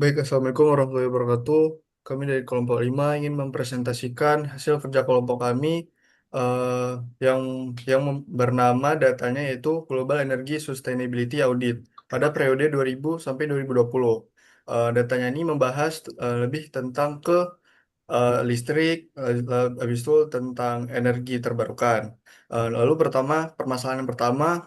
Baik, Assalamualaikum warahmatullahi wabarakatuh. Kami dari kelompok 5 ingin mempresentasikan hasil kerja kelompok kami eh, yang bernama datanya yaitu Global Energy Sustainability Audit pada periode 2000 sampai 2020. Datanya ini membahas lebih tentang listrik, habis itu tentang energi terbarukan. Lalu permasalahan yang pertama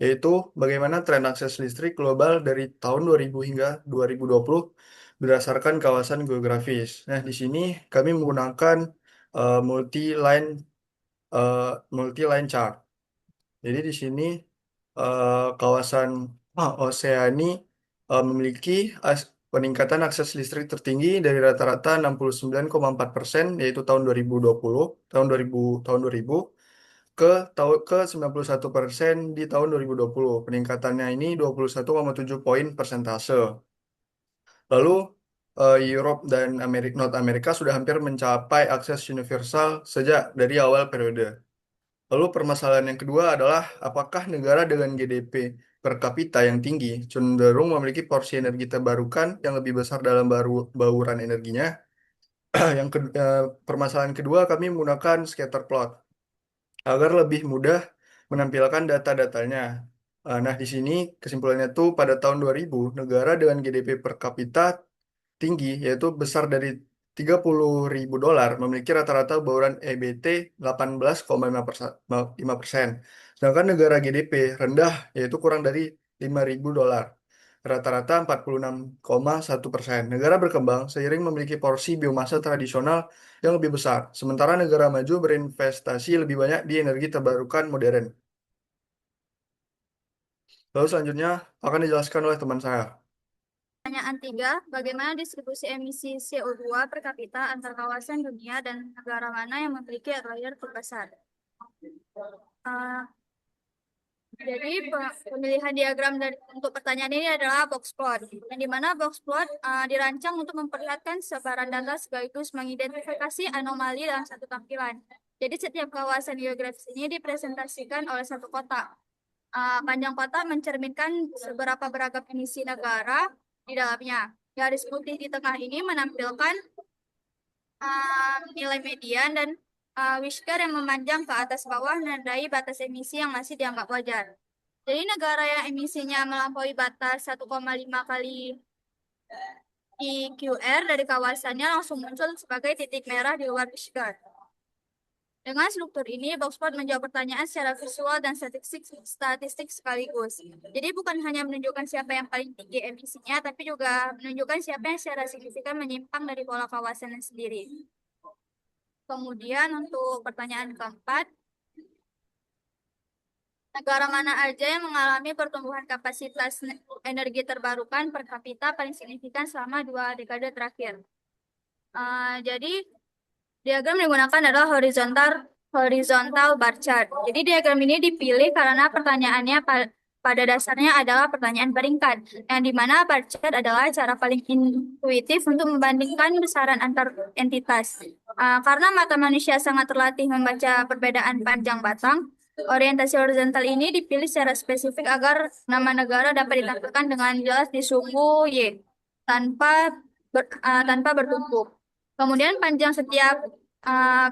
yaitu bagaimana tren akses listrik global dari tahun 2000 hingga 2020 berdasarkan kawasan geografis. Nah, di sini kami menggunakan eh, multi-line eh, multi-line chart. Jadi di sini kawasan Oseani memiliki peningkatan akses listrik tertinggi dari rata-rata 69,4%, yaitu tahun 2020, tahun 2000 ke 91% di tahun 2020. Peningkatannya ini 21,7 poin persentase. Lalu Europe dan North Amerika sudah hampir mencapai akses universal sejak dari awal periode. Lalu permasalahan yang kedua adalah apakah negara dengan GDP per kapita yang tinggi cenderung memiliki porsi energi terbarukan yang lebih besar dalam bauran energinya? Permasalahan kedua kami menggunakan scatter plot agar lebih mudah menampilkan data-datanya. Nah, di sini kesimpulannya tuh pada tahun 2000, negara dengan GDP per kapita tinggi, yaitu besar dari 30.000 dolar, memiliki rata-rata bauran EBT 18,5%. Sedangkan negara GDP rendah, yaitu kurang dari 5.000 dolar, rata-rata 46,1%. Negara berkembang seiring memiliki porsi biomasa tradisional yang lebih besar, sementara negara maju berinvestasi lebih banyak di energi terbarukan modern. Lalu selanjutnya akan dijelaskan oleh teman saya. Pertanyaan 3, bagaimana distribusi emisi CO2 per kapita antar kawasan dunia dan negara mana yang memiliki area terbesar? Uh, jadi pemilihan diagram untuk pertanyaan ini adalah box plot, yang dimana box plot dirancang untuk memperlihatkan sebaran data sekaligus mengidentifikasi anomali dalam satu tampilan. Jadi setiap kawasan geografis ini dipresentasikan oleh satu kotak. Panjang kotak mencerminkan seberapa beragam emisi negara di dalamnya. Garis putih di tengah ini menampilkan nilai median dan whisker yang memanjang ke atas bawah menandai batas emisi yang masih dianggap wajar. Jadi negara yang emisinya melampaui batas 1,5 kali IQR dari kawasannya langsung muncul sebagai titik merah di luar whisker. Dengan struktur ini, Boxport menjawab pertanyaan secara visual dan statistik sekaligus. Jadi bukan hanya menunjukkan siapa yang paling tinggi emisinya, tapi juga menunjukkan siapa yang secara signifikan menyimpang dari pola kawasannya sendiri. Kemudian untuk pertanyaan keempat, negara mana aja yang mengalami pertumbuhan kapasitas energi terbarukan per kapita paling signifikan selama 2 dekade terakhir? Jadi diagram yang digunakan adalah horizontal bar chart. Jadi diagram ini dipilih karena pertanyaannya pada dasarnya adalah pertanyaan peringkat, yang dimana bar chart adalah cara paling intuitif untuk membandingkan besaran antar entitas. Karena mata manusia sangat terlatih membaca perbedaan panjang batang, orientasi horizontal ini dipilih secara spesifik agar nama negara dapat ditampilkan dengan jelas di sumbu Y tanpa bertumpuk. Kemudian panjang setiap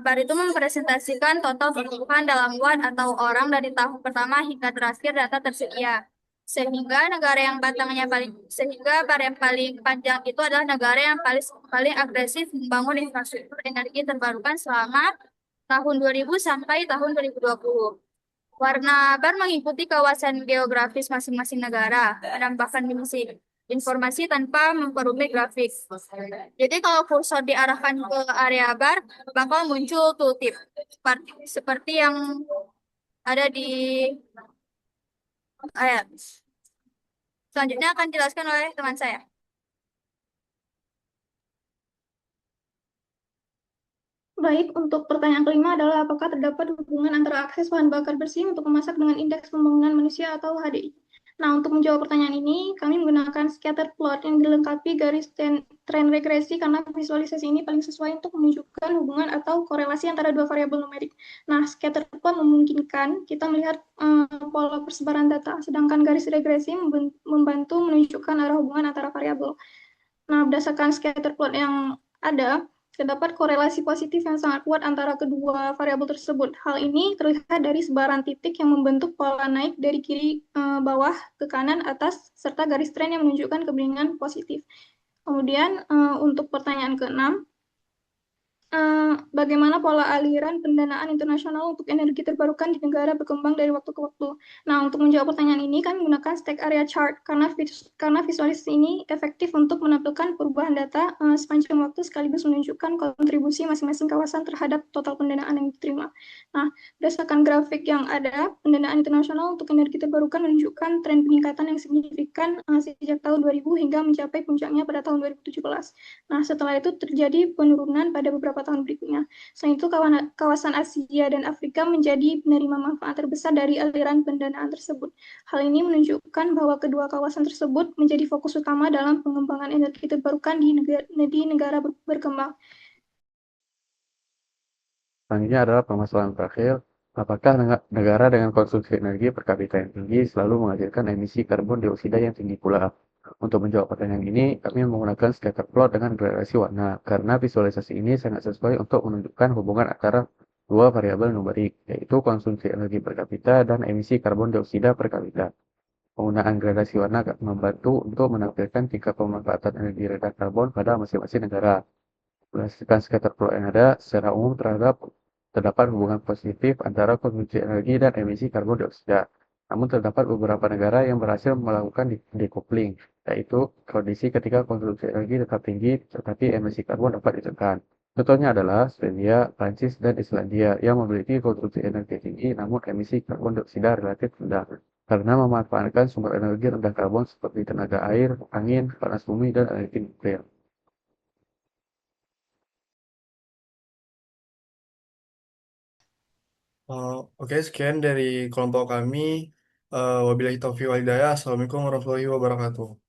bar itu mempresentasikan total pertumbuhan dalam watt atau orang dari tahun pertama hingga terakhir data tersedia. Sehingga bar yang paling panjang itu adalah negara yang paling agresif membangun infrastruktur energi terbarukan selama tahun 2000 sampai tahun 2020. Warna bar mengikuti kawasan geografis masing-masing negara, menambahkan informasi tanpa memperumit grafik. Jadi kalau kursor diarahkan ke area bar, bakal muncul tooltip seperti yang ada di ayat. Selanjutnya akan dijelaskan oleh teman saya. Baik, untuk pertanyaan kelima adalah apakah terdapat hubungan antara akses bahan bakar bersih untuk memasak dengan indeks pembangunan manusia atau HDI? Nah, untuk menjawab pertanyaan ini, kami menggunakan scatter plot yang dilengkapi garis tren regresi karena visualisasi ini paling sesuai untuk menunjukkan hubungan atau korelasi antara dua variabel numerik. Nah, scatter plot memungkinkan kita melihat pola persebaran data, sedangkan garis regresi membantu menunjukkan arah hubungan antara variabel. Nah, berdasarkan scatter plot yang ada, terdapat korelasi positif yang sangat kuat antara kedua variabel tersebut. Hal ini terlihat dari sebaran titik yang membentuk pola naik dari kiri bawah ke kanan atas, serta garis tren yang menunjukkan kebeningan positif. Kemudian untuk pertanyaan keenam, bagaimana pola aliran pendanaan internasional untuk energi terbarukan di negara berkembang dari waktu ke waktu. Nah, untuk menjawab pertanyaan ini, kami menggunakan stack area chart karena visualisasi ini efektif untuk menampilkan perubahan data sepanjang waktu sekaligus menunjukkan kontribusi masing-masing kawasan terhadap total pendanaan yang diterima. Nah, berdasarkan grafik yang ada, pendanaan internasional untuk energi terbarukan menunjukkan tren peningkatan yang signifikan sejak tahun 2000 hingga mencapai puncaknya pada tahun 2017. Nah, setelah itu terjadi penurunan pada beberapa tahun berikutnya. Selain itu, kawasan Asia dan Afrika menjadi penerima manfaat terbesar dari aliran pendanaan tersebut. Hal ini menunjukkan bahwa kedua kawasan tersebut menjadi fokus utama dalam pengembangan energi terbarukan di negara berkembang. Selanjutnya adalah permasalahan terakhir, apakah negara dengan konsumsi energi per kapita yang tinggi selalu menghasilkan emisi karbon dioksida yang tinggi pula? Untuk menjawab pertanyaan ini, kami menggunakan scatter plot dengan gradasi warna, karena visualisasi ini sangat sesuai untuk menunjukkan hubungan antara dua variabel numerik, yaitu konsumsi energi per kapita dan emisi karbon dioksida per kapita. Penggunaan gradasi warna akan membantu untuk menampilkan tingkat pemanfaatan energi rendah karbon pada masing-masing negara. Berdasarkan scatter plot yang ada, secara umum terdapat hubungan positif antara konsumsi energi dan emisi karbon dioksida. Namun terdapat beberapa negara yang berhasil melakukan decoupling, yaitu kondisi ketika konsumsi energi tetap tinggi tetapi emisi karbon dapat ditekan. Contohnya adalah Swedia, Prancis, dan Islandia yang memiliki konsumsi energi tinggi namun emisi karbon dioksida relatif rendah karena memanfaatkan sumber energi rendah karbon seperti tenaga air, angin, panas bumi, dan energi nuklir. Oke, sekian dari kelompok kami. Wabillahi taufiq wal hidayah. Assalamualaikum warahmatullahi wabarakatuh.